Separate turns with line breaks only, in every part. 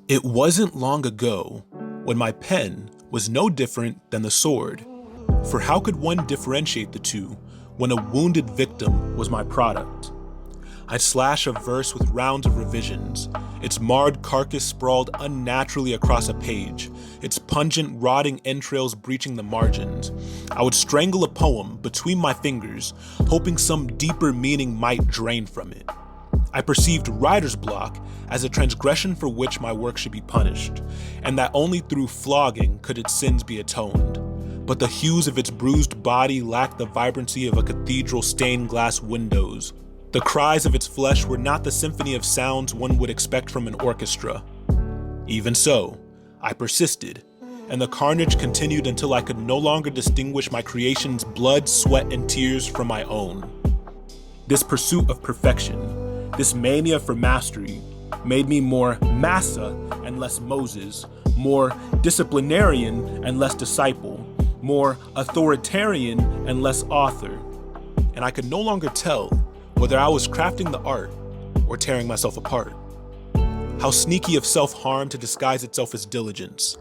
It wasn't long ago when my pen was no different than the sword. For how could one differentiate the two when a wounded victim was my product? I'd slash a verse with rounds of revisions, its marred carcass sprawled unnaturally across a page, its pungent, rotting entrails breaching the margins. I would strangle a poem between my fingers, hoping some deeper meaning might drain from it. I perceived writer's block as a transgression for which my work should be punished, and that only through flogging could its sins be atoned. But the hues of its bruised body lacked the vibrancy of a cathedral's stained glass windows. The cries of its flesh were not the symphony of sounds one would expect from an orchestra. Even so, I persisted, and the carnage continued until I could no longer distinguish my creation's blood, sweat, and tears from my own. This pursuit of perfection, this mania for mastery, made me more Massa and less Moses, more disciplinarian and less disciple, more authoritarian and less author, and I could no longer tell whether I was crafting the art or tearing myself apart. How sneaky of self-harm to disguise itself as diligence.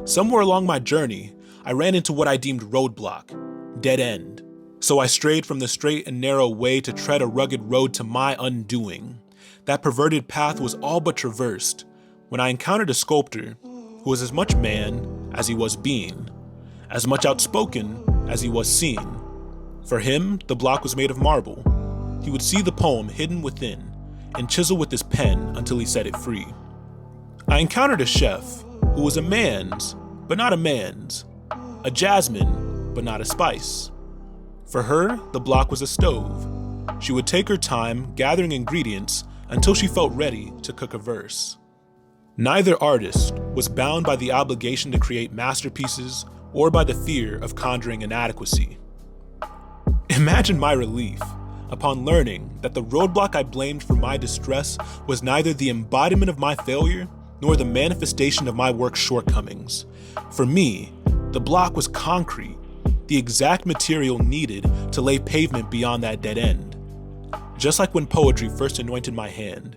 Somewhere along my journey, I ran into what I deemed roadblock, dead end. So I strayed from the straight and narrow way to tread a rugged road to my undoing. That perverted path was all but traversed when I encountered a sculptor who was as much man as he was being, as much outspoken as he was seen. For him, the block was made of marble. He would see the poem hidden within and chisel with his pen until he set it free. I encountered a chef who was a man's, but not a man's, a jasmine, but not a spice. For her, the block was a stove. She would take her time gathering ingredients until she felt ready to cook a verse. Neither artist was bound by the obligation to create masterpieces or by the fear of conjuring inadequacy. Imagine my relief upon learning that the roadblock I blamed for my distress was neither the embodiment of my failure nor the manifestation of my work's shortcomings. For me, the block was concrete, the exact material needed to lay pavement beyond that dead end. Just like when poetry first anointed my hand,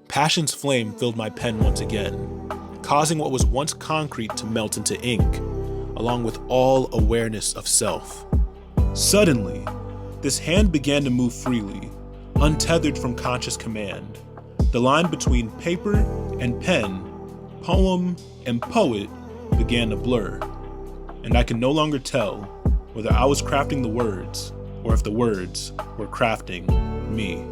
passion's flame filled my pen once again, causing what was once concrete to melt into ink, along with all awareness of self. Suddenly, this hand began to move freely, untethered from conscious command. The line between paper and pen, poem and poet began to blur, and I could no longer tell whether I was crafting the words or if the words were crafting me.